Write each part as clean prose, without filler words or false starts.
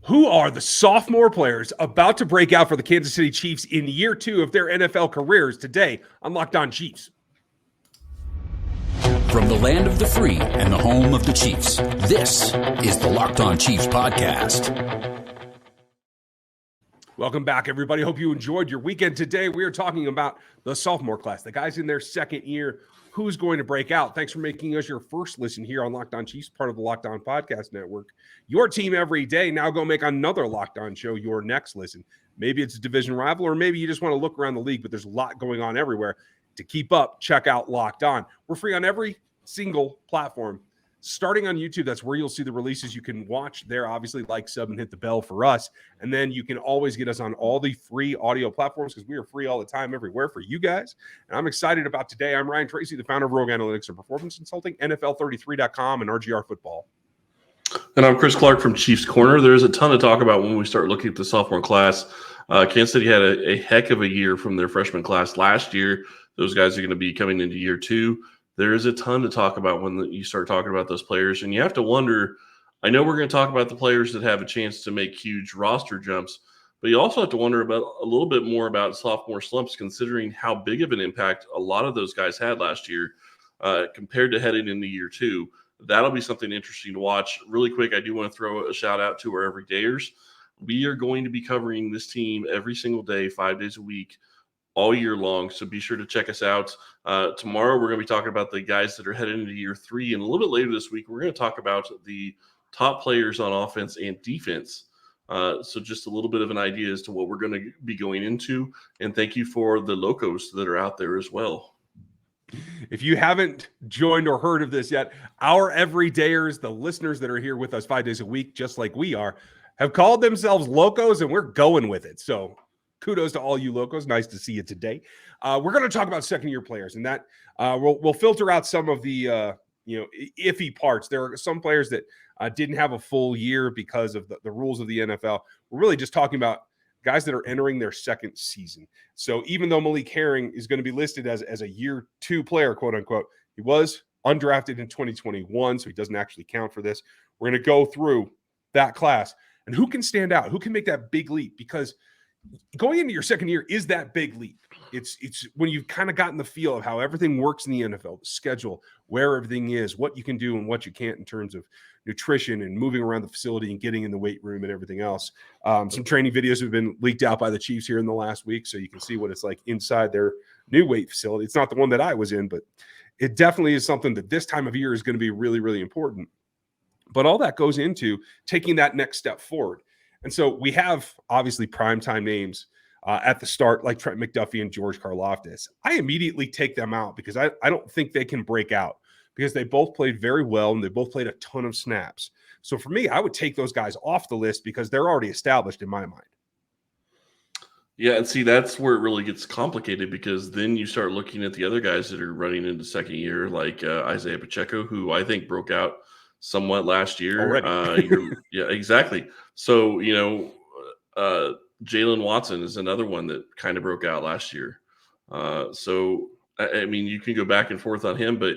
Who are the sophomore players about to break out for the Kansas City Chiefs in year 2 of their NFL careers? Today on Locked On Chiefs. From the land of the free and the home of the Chiefs, this is the Locked On Chiefs podcast. Welcome back, everybody. Hope you enjoyed your weekend. Today, we are talking about the sophomore class, the guys in their second year, who's going to break out. Thanks for making us your first listen here on Locked On Chiefs, part of the Locked On Podcast Network. Your team every day. Now go make another Locked On show your next listen. Maybe it's a division rival, or maybe you just want to look around the league, but there's a lot going on everywhere. To keep up, check out Locked On. We're free on every single platform. Starting on YouTube, that's where you'll see the releases. You can watch there, obviously, like, sub, and hit the bell for us. And then you can always get us on all the free audio platforms because we are free all the time everywhere for you guys. And I'm excited about today. I'm Ryan Tracy, the founder of Rogue Analytics and Performance Consulting, NFL33.com, and RGR Football. And I'm Chris Clark from Chiefs Corner. There's a ton to talk about when we start looking at the sophomore class. Kansas City had a heck of a year from their freshman class last year. Those guys are going to be coming into year 2. There is a ton to talk about when you start talking about those players. And you have to wonder, I know we're going to talk about the players that have a chance to make huge roster jumps, but you also have to wonder about a little bit more about sophomore slumps, considering how big of an impact a lot of those guys had last year compared to heading into year 2. That'll be something interesting to watch. Really quick, I do want to throw a shout out to our everydayers. We are going to be covering this team every single day, 5 days a week, all year long. So be sure to check us out. Tomorrow, we're going to be talking about the guys that are headed into year 3. And a little bit later this week, we're going to talk about the top players on offense and defense. So just a little bit of an idea as to what we're going to be going into. And thank you for the locos that are out there as well. If you haven't joined or heard of this yet, our everydayers, the listeners that are here with us 5 days a week, just like we are, have called themselves locos, and we're going with it. So kudos to all you locos. Nice to see you today. We're going to talk about second-year players, and that we'll filter out some of the iffy parts. There are some players that didn't have a full year because of the rules of the NFL. We're really just talking about guys that are entering their second season. So even though Malik Herring is going to be listed as a year 2 player, quote unquote, he was undrafted in 2021, so he doesn't actually count for this. We're going to go through that class and who can stand out, who can make that big leap, because going into your second year is that big leap. It's when you've kind of gotten the feel of how everything works in the NFL, the schedule, where everything is, what you can do and what you can't in terms of nutrition and moving around the facility and getting in the weight room and everything else. Some training videos have been leaked out by the Chiefs here in the last week, so you can see what it's like inside their new weight facility. It's not the one that I was in, but it definitely is something that this time of year is going to be really, really important. But all that goes into taking that next step forward. And so we have obviously primetime names at the start, like Trent McDuffie and George Karlaftis. I immediately take them out because I don't think they can break out, because they both played very well and they both played a ton of snaps. So for me, I would take those guys off the list because they're already established in my mind. Yeah, and see, that's where it really gets complicated, because then you start looking at the other guys that are running into second year, like Isaiah Pacheco, who I think broke out somewhat last year. Yeah, exactly. So, Jalen Watson is another one that kind of broke out last year. So, I mean, you can go back and forth on him, but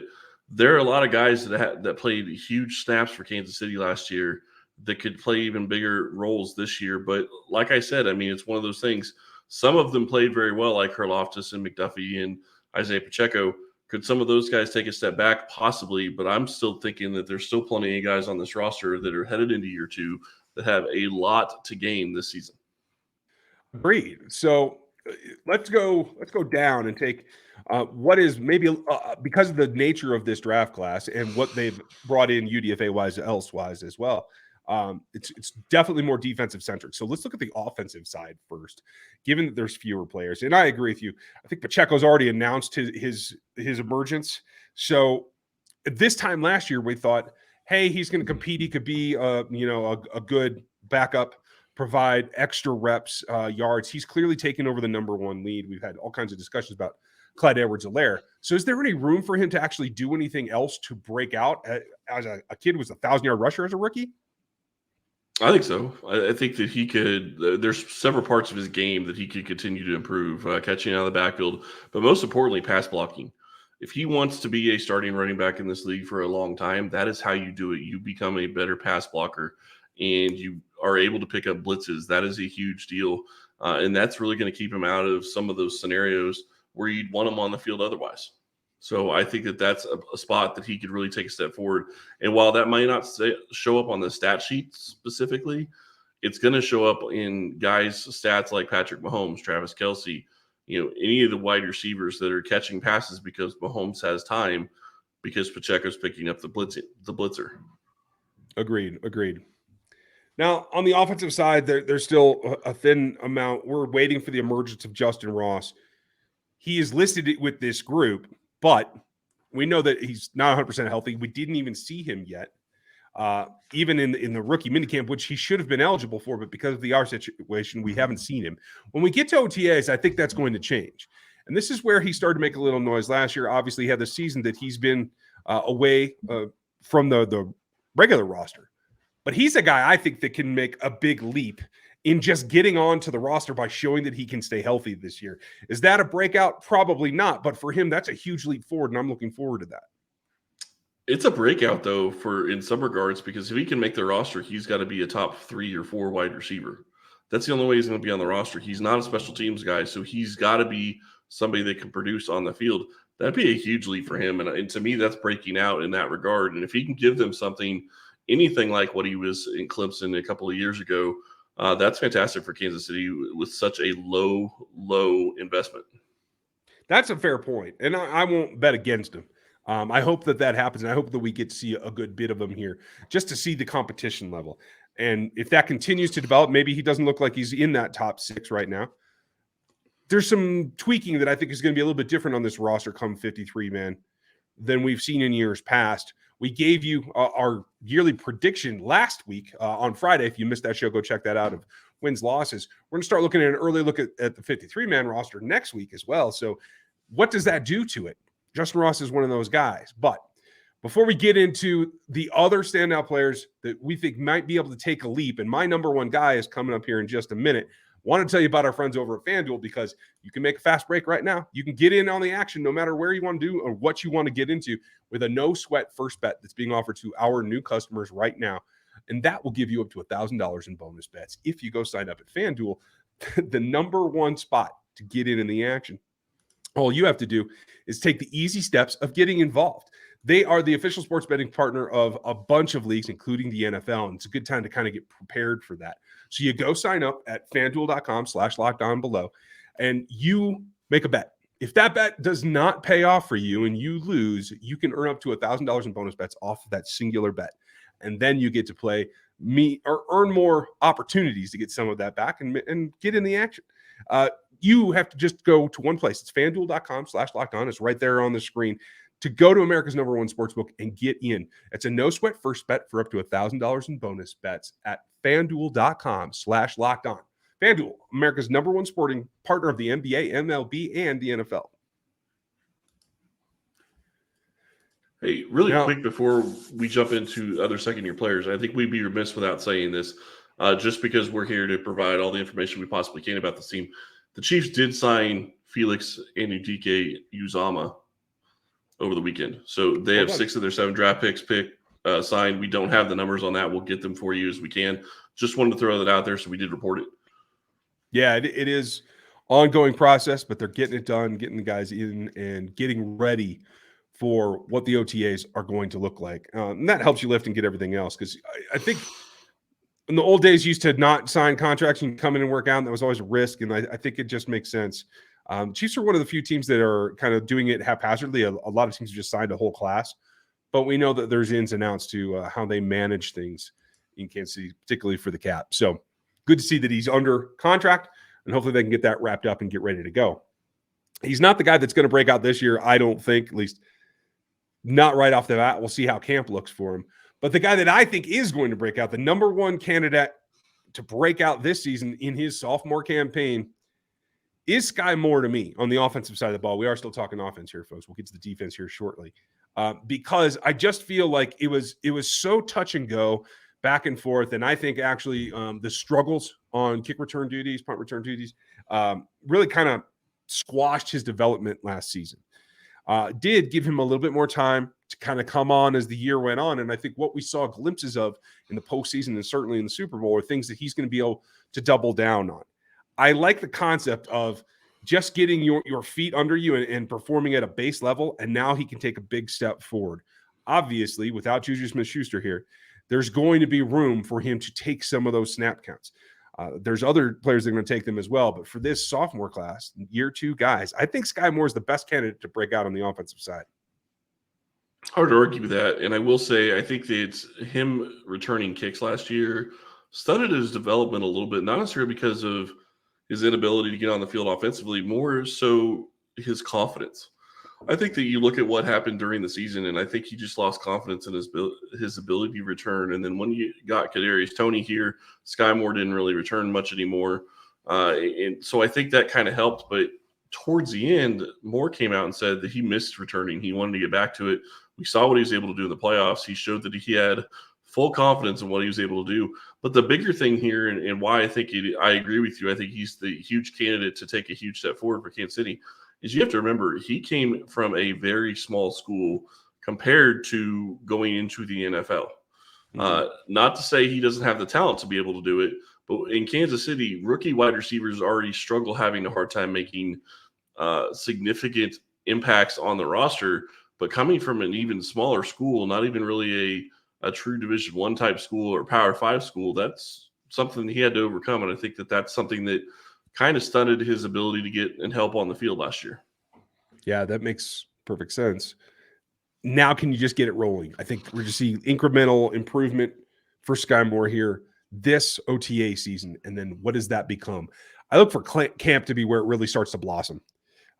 there are a lot of guys that played huge snaps for Kansas City last year that could play even bigger roles this year. But like I said, I mean, it's one of those things. Some of them played very well, like Karlaftis and McDuffie and Isaiah Pacheco. Could some of those guys take a step back? Possibly, but I'm still thinking that there's still plenty of guys on this roster that are headed into year 2 that have a lot to gain this season. Agreed. So let's go down and take what is maybe because of the nature of this draft class and what they've brought in UDFA-wise, elsewise as well. It's definitely more defensive centric. So let's look at the offensive side first, given that there's fewer players. And I agree with you. I think Pacheco's already announced his emergence. So at this time last year, we thought, hey, he's going to compete. He could be a good backup, provide extra reps, yards. He's clearly taken over the number 1 lead. We've had all kinds of discussions about Clyde Edwards-Helaire. So is there any room for him to actually do anything else to break out as a kid who was a 1,000-yard rusher as a rookie? I think so. I think that he could there's several parts of his game that he could continue to improve, catching out of the backfield, but most importantly, pass blocking. If he wants to be a starting running back in this league for a long time, that is how you do it. You become a better pass blocker, and you are able to pick up blitzes. That is a huge deal. And that's really going to keep him out of some of those scenarios where you'd want him on the field otherwise. So I think that that's a spot that he could really take a step forward. And while that might not show up on the stat sheet specifically, it's going to show up in guys' stats like Patrick Mahomes, Travis Kelce, any of the wide receivers that are catching passes because Mahomes has time because Pacheco's picking up the blitzer. Agreed. Now, on the offensive side, there's still a thin amount. We're waiting for the emergence of Justin Ross. He is listed with this group, but we know that he's not 100% healthy. We didn't even see him yet, even in the rookie minicamp, which he should have been eligible for, but because of the R situation, we haven't seen him. When we get to OTAs, I think that's going to change. And this is where he started to make a little noise last year. Obviously, he had the season that he's been away from the regular roster. But he's a guy I think that can make a big leap in just getting onto the roster by showing that he can stay healthy this year. Is that a breakout? Probably not. But for him, that's a huge leap forward, and I'm looking forward to that. It's a breakout, though, in some regards, because if he can make the roster, he's got to be a top 3 or 4 wide receiver. That's the only way he's going to be on the roster. He's not a special teams guy, so he's got to be somebody that can produce on the field. That'd be a huge leap for him. And to me, that's breaking out in that regard. And if he can give them something, anything like what he was in Clemson a couple of years ago, that's fantastic for Kansas City with such a low investment. That's a fair point, and I won't bet against him. I hope that happens, and I hope that we get to see a good bit of him here just to see the competition level. And if that continues to develop, maybe he doesn't look like he's in that top 6 right now. There's some tweaking that I think is going to be a little bit different on this roster come 53-man than we've seen in years past. We gave you our yearly prediction last week on Friday. If you missed that show, go check that out of wins, losses. We're going to start looking at an early look at the 53-man roster next week as well. So what does that do to it? Justin Ross is one of those guys. But before we get into the other standout players that we think might be able to take a leap, and my number one guy is coming up here in just a minute, want to tell you about our friends over at FanDuel because you can make a fast break right now. You can get in on the action no matter where you want to do or what you want to get into with a no-sweat first bet that's being offered to our new customers right now. And that will give you up to $1,000 in bonus bets if you go sign up at FanDuel, the number one spot to get in the action. All you have to do is take the easy steps of getting involved. They are the official sports betting partner of a bunch of leagues, including the NFL, and it's a good time to kind of get prepared for that. So you go sign up at FanDuel.com/lockedon below, and you make a bet. If that bet does not pay off for you and you lose, you can earn up to $1,000 in bonus bets off of that singular bet. And then you get to play or earn more opportunities to get some of that back and get in the action. You have to just go to one place. It's FanDuel.com/lockedon. It's right there on the screen to go to America's number one sportsbook and get in. It's a no-sweat first bet for up to $1,000 in bonus bets at FanDuel.com/lockedon. FanDuel, America's number one sporting partner of the NBA, MLB, and the NFL. Hey, really quick before we jump into other second-year players, I think we'd be remiss without saying this, just because we're here to provide all the information we possibly can about this team. The Chiefs did sign Felix Anudike-Uzomah over the weekend. So they have 6 of their 7 draft picks signed. We don't have the numbers on that. We'll get them for you as we can. Just wanted to throw that out there, so we did report it. Yeah, it is ongoing process, but they're getting it done, getting the guys in and getting ready for what the OTAs are going to look like. And that helps you lift and get everything else. Because I think in the old days, used to not sign contracts and come in and work out, and that was always a risk. And I think it just makes sense. Chiefs are one of the few teams that are kind of doing it haphazardly. A lot of teams have just signed a whole class. But we know that there's ins and outs to how they manage things in Kansas City, particularly for the cap. So good to see that he's under contract, and hopefully they can get that wrapped up and get ready to go. He's not the guy that's going to break out this year, I don't think, at least not right off the bat. We'll see how camp looks for him. But the guy that I think is going to break out, the number one candidate to break out this season in his sophomore campaign, is Skyy Moore to me on the offensive side of the ball. We are still talking offense here, folks. We'll get to the defense here shortly. Because I just feel like it was so touch and go back and forth. And I think actually the struggles on kick return duties, punt return duties, really kind of squashed his development last season. did give him a little bit more time to kind of come on as the year went on. And I think what we saw glimpses of in the postseason and certainly in the Super Bowl are things that he's going to be able to double down on. I like the concept of just getting your feet under you and performing at a base level, and now he can take a big step forward. Obviously, without Juju Smith-Schuster here, there's going to be room for him to take some of those snap counts. There's other players that are going to take them as well, but for this sophomore class, year 2 guys, I think Skyy Moore is the best candidate to break out on the offensive side. Hard to argue with that. And I will say, I think that it's him returning kicks last year stunted his development a little bit, not necessarily because of his inability to get on the field offensively, more so his confidence. I think that you look at what happened during the season, and I think he just lost confidence in his ability to return. And then when you got Kadarius Toney here, Skyy Moore didn't really return much anymore. And so I think that kind of helped. But towards the end, Moore came out and said that he missed returning. He wanted to get back to it. We saw what he was able to do in the playoffs. He showed that he had full confidence in what he was able to do. But the bigger thing here, and why I think I agree with you, I think he's the huge candidate to take a huge step forward for Kansas City, is you have to remember he came from a very small school compared to going into the NFL. Not to say he doesn't have the talent to be able to do it, but in Kansas City, rookie wide receivers already struggle having a hard time making significant impacts on the roster. But coming from an even smaller school, not even really a true Division I type school or Power 5 school, that's something he had to overcome. And I think that that's something that kind of stunted his ability to get and help on the field last year. Yeah, that makes perfect sense. Now can you just get it rolling? I think we're just seeing incremental improvement for Skyy Moore here this OTA season. And then what does that become? I look for camp to be where it really starts to blossom.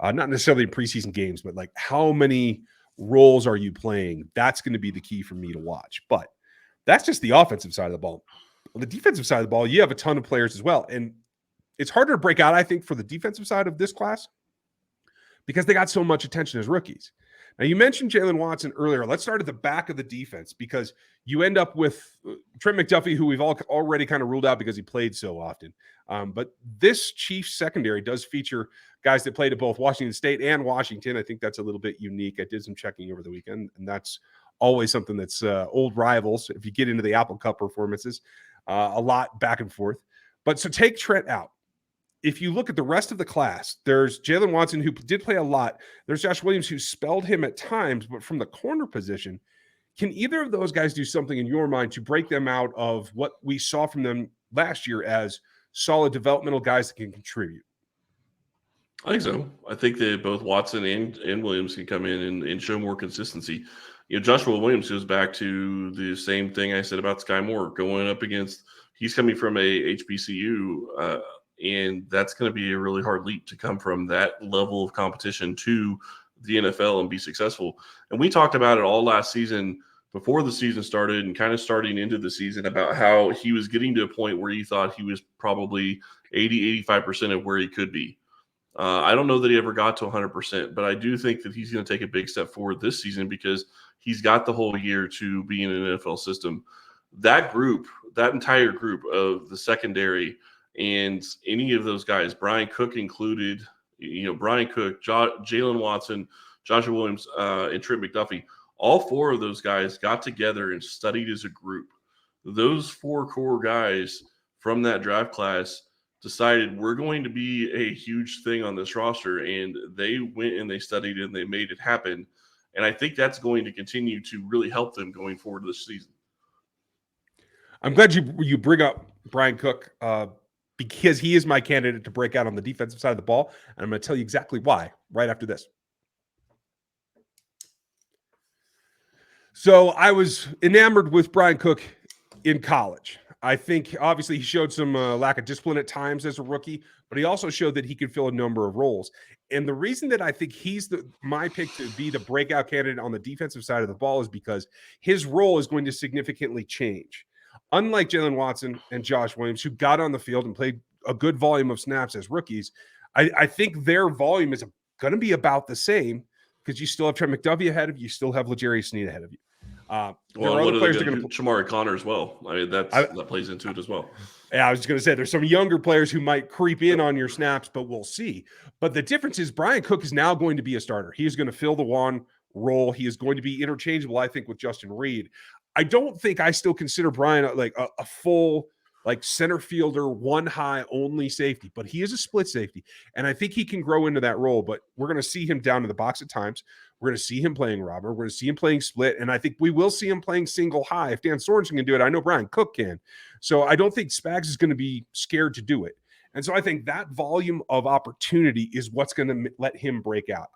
Not necessarily in preseason games, but like how many roles are you playing? That's going to be the key for me to watch. But that's just the offensive side of the ball. On the defensive side of the ball, you have a ton of players as well. And it's harder to break out, I think, for the defensive side of this class because they got so much attention as rookies. Now, you mentioned Jalen Watson earlier. Let's start at the back of the defense because you end up with Trent McDuffie, who we've already kind of ruled out because he played so often. But this Chiefs secondary does feature guys that played at both Washington State and Washington. I think that's a little bit unique. I did some checking over the weekend, and that's always something that's old rivals. If you get into the Apple Cup performances, a lot back and forth. But so take Trent out. If you look at the rest of the class, there's Jalen Watson, who did play a lot. There's Josh Williams, who spelled him at times, but from the corner position, can either of those guys do something in your mind to break them out of what we saw from them last year as solid developmental guys that can contribute? I think so. I think that both Watson and Williams can come in and show more consistency. You know, Joshua Williams goes back to the same thing I said about Skyy Moore, going up against – he's coming from a HBCU, and that's going to be a really hard leap to come from that level of competition to the NFL and be successful. And we talked about it all last season before the season started and kind of starting into the season about how he was getting to a point where you thought he was probably 80-85% of where he could be. I don't know that he ever got to 100%, but I do think that he's going to take a big step forward this season because he's got the whole year to be in an NFL system. That group, that entire group of the secondary and any of those guys, Bryan Cook included, Bryan Cook, Jalen Watson, Joshua Williams, and Trent McDuffie, all four of those guys got together and studied as a group. Those four core guys from that draft class decided we're going to be a huge thing on this roster, and they went and they studied and they made it happen. And I think that's going to continue to really help them going forward this season. I'm glad you bring up Bryan Cook because he is my candidate to break out on the defensive side of the ball, and I'm going to tell you exactly why right after this. So I was enamored with Bryan Cook in college. I think obviously he showed some lack of discipline at times as a rookie, but he also showed that he could fill a number of roles. And the reason that I think he's my pick to be the breakout candidate on the defensive side of the ball is because his role is going to significantly change. Unlike Jalen Watson and Josh Williams, who got on the field and played a good volume of snaps as rookies, I think their volume is going to be about the same because you still have Trent McDuffie ahead of you. You still have L'Jarius Sneed ahead of you. There Well, are and what other are they players that are going going to do? Shamari Connor as well. I mean, that plays into it as well. Yeah, I was just going to say there's some younger players who might creep in on your snaps, but we'll see. But the difference is Bryan Cook is now going to be a starter. He is going to fill the one role. He is going to be interchangeable, I think, with Justin Reed. I don't think I still consider Bryan like a full like center fielder, one high only safety, but he is a split safety. And I think he can grow into that role, but we're going to see him down in the box at times. We're going to see him playing robber. We're going to see him playing split. And I think we will see him playing single high. If Dan Sorensen can do it, I know Bryan Cook can. So I don't think Spags is going to be scared to do it. And so I think that volume of opportunity is what's going to let him break out.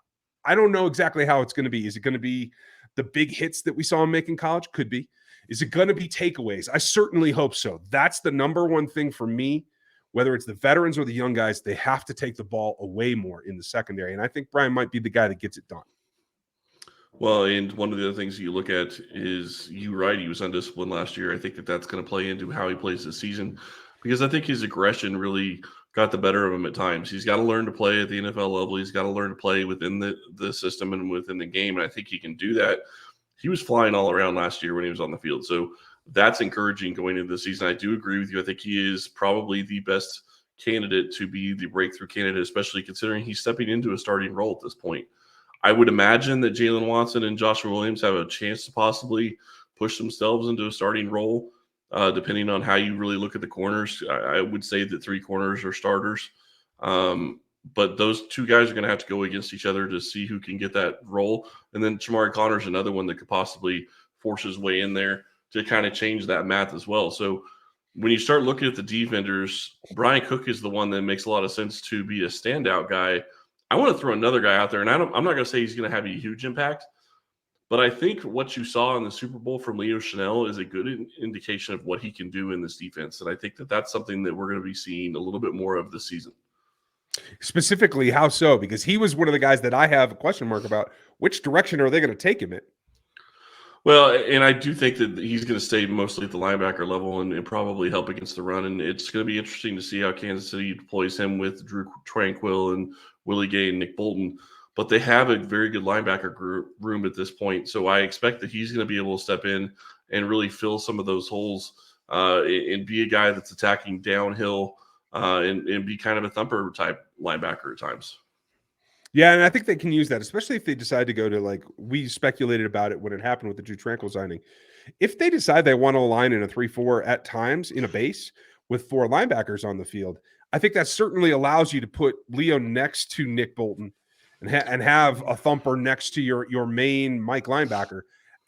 I don't know exactly how it's going to be. Is it going to be the big hits that we saw him make in college? Could be. Is it going to be takeaways? I certainly hope so. That's the number one thing for me, whether it's the veterans or the young guys, they have to take the ball away more in the secondary. And I think Bryan might be the guy that gets it done. Well, and one of the other things you look at is he was undisciplined last year. I think that's going to play into how he plays this season because I think his aggression really got the better of him at times. He's got to learn to play at the NFL level. He's got to learn to play within the system and within the game. And I think he can do that. He was flying all around last year when he was on the field. So that's encouraging going into the season. I do agree with you. I think he is probably the best candidate to be the breakthrough candidate, especially considering he's stepping into a starting role at this point. I would imagine that Jalen Watson and Joshua Williams have a chance to possibly push themselves into a starting role, depending on how you really look at the corners. I would say that 3 corners are starters. But those 2 guys are going to have to go against each other to see who can get that role. And then Shamari Connor's another one that could possibly force his way in there to kind of change that math as well. So when you start looking at the defenders, Bryan Cook is the one that makes a lot of sense to be a standout guy. I want to throw another guy out there, and I'm not going to say he's going to have a huge impact, but I think what you saw in the Super Bowl from Leo Chanel is a good indication of what he can do in this defense. And I think that that's something that we're going to be seeing a little bit more of this season. Specifically, how so? Because he was one of the guys that I have a question mark about. Which direction are they going to take him in? Well, and I do think that he's going to stay mostly at the linebacker level and probably help against the run. And it's going to be interesting to see how Kansas City deploys him with Drew Tranquill and Willie Gay and Nick Bolton. But they have a very good linebacker room at this point. So I expect that he's going to be able to step in and really fill some of those holes and be a guy that's attacking downhill and be kind of a thumper type linebacker at times. Yeah, and I think they can use that, especially if they decide to go to, like, we speculated about it when it happened with the Drew Tranquill signing. If they decide they want to align in a 3-4 at times in a base with 4 linebackers on the field, I think that certainly allows you to put Leo next to Nick Bolton and have a thumper next to your main Mike linebacker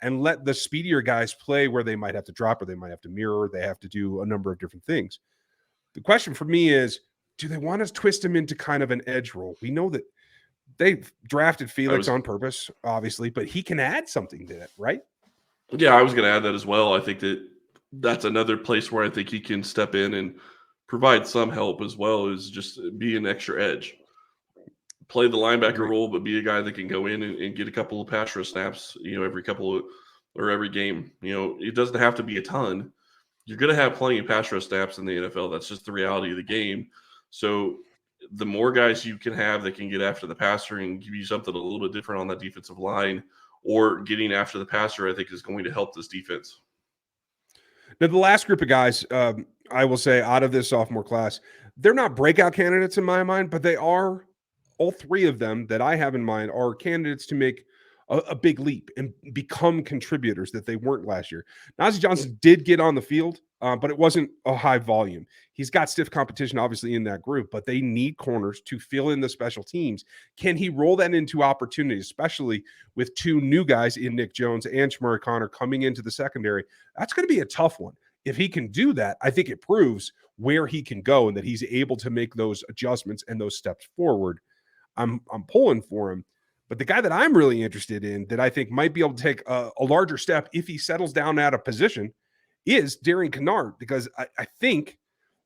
and let the speedier guys play where they might have to drop or they might have to mirror. They have to do a number of different things. The question for me is, do they want to twist him into kind of an edge role? We know that they drafted Felix on purpose, obviously, but he can add something to that, right? Yeah, I was going to add that as well. I think that that's another place where I think he can step in and provide some help as well, is just be an extra edge. Play the linebacker role, but be a guy that can go in and get a couple of pass rush snaps, every game. It doesn't have to be a ton. You're going to have plenty of pass rush snaps in the NFL. That's just the reality of the game. So the more guys you can have that can get after the passer and give you something a little bit different on that defensive line or getting after the passer, I think is going to help this defense. Now, the last group of guys, I will say, out of this sophomore class, they're not breakout candidates in my mind, but they are, all 3 of them that I have in mind are candidates to make a big leap and become contributors that they weren't last year. Nazeeh Johnson did get on the field, but it wasn't a high volume. He's got stiff competition, obviously, in that group, but they need corners to fill in the special teams. Can he roll that into opportunities, especially with 2 new guys in Nick Jones and Shamari Connor coming into the secondary? That's going to be a tough one. If he can do that, I think it proves where he can go and that he's able to make those adjustments and those steps forward. I'm pulling for him. But the guy that I'm really interested in that I think might be able to take a larger step if he settles down out of position is Darian Kinnard, because I think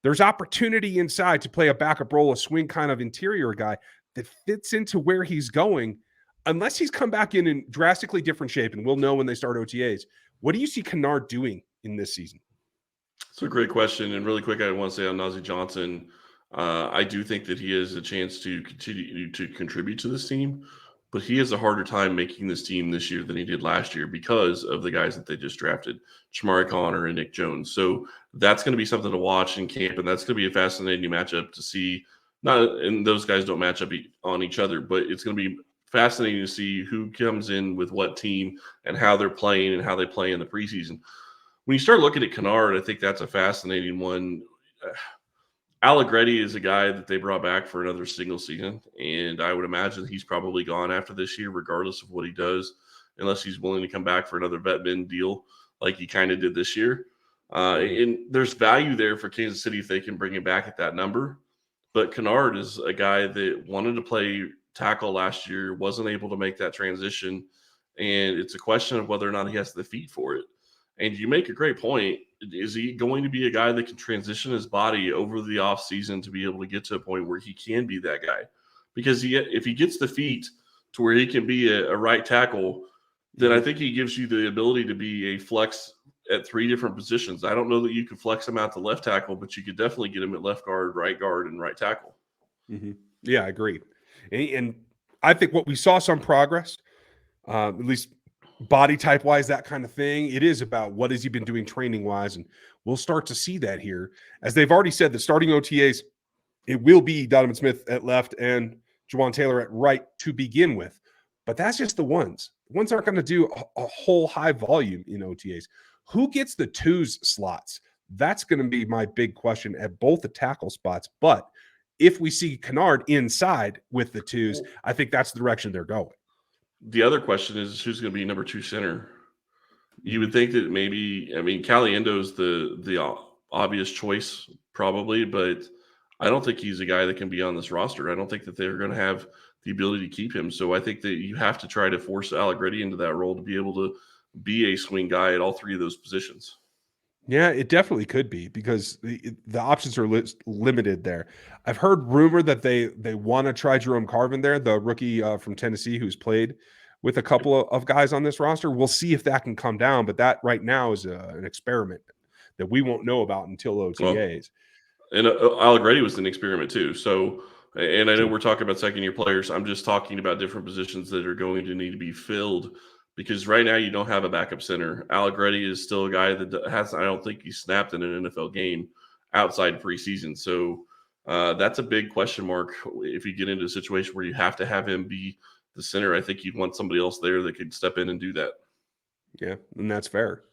there's opportunity inside to play a backup role, a swing kind of interior guy that fits into where he's going, unless he's come back in drastically different shape, and we'll know when they start OTAs. What do you see Kinnard doing in this season? It's a great question. And really quick, I want to say on Nazeeh Johnson, I do think that he has a chance to continue to contribute to this team. but he has a harder time making this team this year than he did last year because of the guys that they just drafted, Shamari Connor and Nick Jones. So that's going to be something to watch in camp, and that's going to be a fascinating matchup to see. And those guys don't match up on each other, but it's going to be fascinating to see who comes in with what team and how they're playing and how they play in the preseason. When you start looking at Kennard, I think that's a fascinating one. Allegretti is a guy that they brought back for another single season, and I would imagine he's probably gone after this year, regardless of what he does, unless he's willing to come back for another vet min deal like he kind of did this year. And there's value there for Kansas City if they can bring him back at that number. But Kennard is a guy that wanted to play tackle last year, wasn't able to make that transition, and it's a question of whether or not he has the feet for it. And you make a great point. Is he going to be a guy that can transition his body over the offseason to be able to get to a point where he can be that guy? Because if he gets the feet to where he can be a right tackle, then I think he gives you the ability to be a flex at 3 different positions. I don't know that you could flex him out to left tackle, but you could definitely get him at left guard, and right tackle. Mm-hmm. Yeah, I agree. And I think what we saw some progress, at least body type wise, that kind of thing. It is about what has he been doing training wise, and we'll start to see that here, as they've already said that starting OTAs, it will be Donovan Smith at left and Juwan Taylor at right to begin with. But that's just the ones. The ones aren't going to do a whole high volume in OTAs. Who gets the 2s slots? That's going to be my big question at both the tackle spots. But if we see Kennard inside with the 2s, I think that's the direction they're going. The other question is who's going to be number 2 center. You would think that maybe, Caliendo's the obvious choice probably, but I don't think he's a guy that can be on this roster. I don't think that they're going to have the ability to keep him. So I think that you have to try to force Allegretti into that role to be able to be a swing guy at all 3 of those positions. Yeah, it definitely could be, because the options are limited there. I've heard rumor that they want to try Jerome Carvin there, the rookie from Tennessee who's played with a couple of guys on this roster. We'll see if that can come down, but that right now is an experiment that we won't know about until OTAs. And Allegretti was an experiment too. So, and I know we're talking about second-year players. I'm just talking about different positions that are going to need to be filled, because right now you don't have a backup center. Allegretti is still a guy that I don't think he snapped in an NFL game outside preseason. So that's a big question mark if you get into a situation where you have to have him be the center. I think you'd want somebody else there that could step in and do that. Yeah, and that's fair.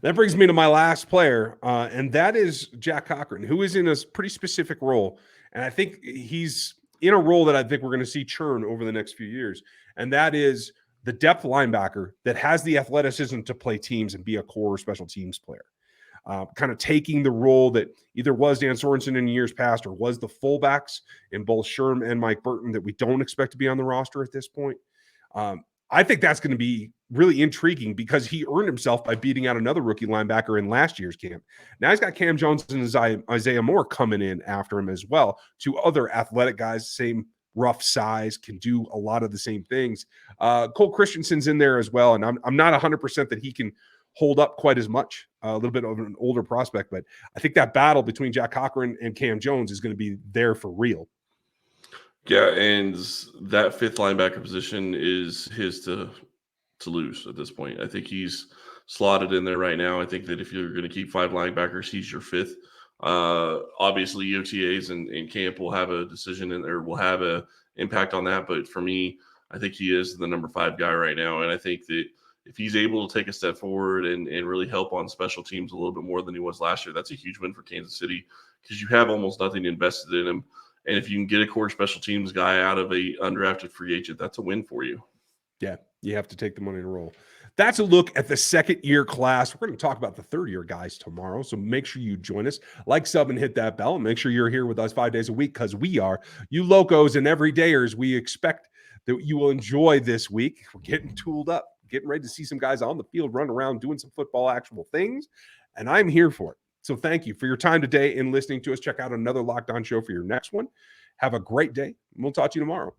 That brings me to my last player, and that is Jack Cochran, who is in a pretty specific role. And I think he's in a role that I think we're going to see churn over the next few years, and that is the depth linebacker that has the athleticism to play teams and be a core special teams player. Kind of taking the role that either was Dan Sorensen in years past or was the fullbacks in both Sherm and Mike Burton that we don't expect to be on the roster at this point. I think that's going to be really intriguing, because he earned himself by beating out another rookie linebacker in last year's camp. Now he's got Cam Jones and Isaiah Moore coming in after him as well. 2 other athletic guys, same rough size, can do a lot of the same things. Cole Christensen's in there as well, and I'm not 100% that he can hold up quite as much, a little bit of an older prospect, but I think that battle between Jack Cochran and Cam Jones is going to be there for real. Yeah, and that 5th linebacker position is his to lose at this point. I think he's slotted in there right now. I think that if you're going to keep 5 linebackers, he's your 5th. Obviously, OTAs and camp will have a decision in there, will have an impact on that. But for me, I think he is the number 5 guy right now. And I think that if he's able to take a step forward and really help on special teams a little bit more than he was last year, that's a huge win for Kansas City, because you have almost nothing invested in him. And if you can get a core special teams guy out of a undrafted free agent, that's a win for you. Yeah, you have to take the money to roll. That's a look at the second-year class. We're going to talk about the third-year guys tomorrow, so make sure you join us. Like, sub, and hit that bell. And make sure you're here with us 5 days a week, because we are. You locos and everydayers, we expect that you will enjoy this week. We're getting tooled up, getting ready to see some guys on the field, running around, doing some football actual things, and I'm here for it. So thank you for your time today in listening to us. Check out another Locked On show for your next one. Have a great day, and we'll talk to you tomorrow.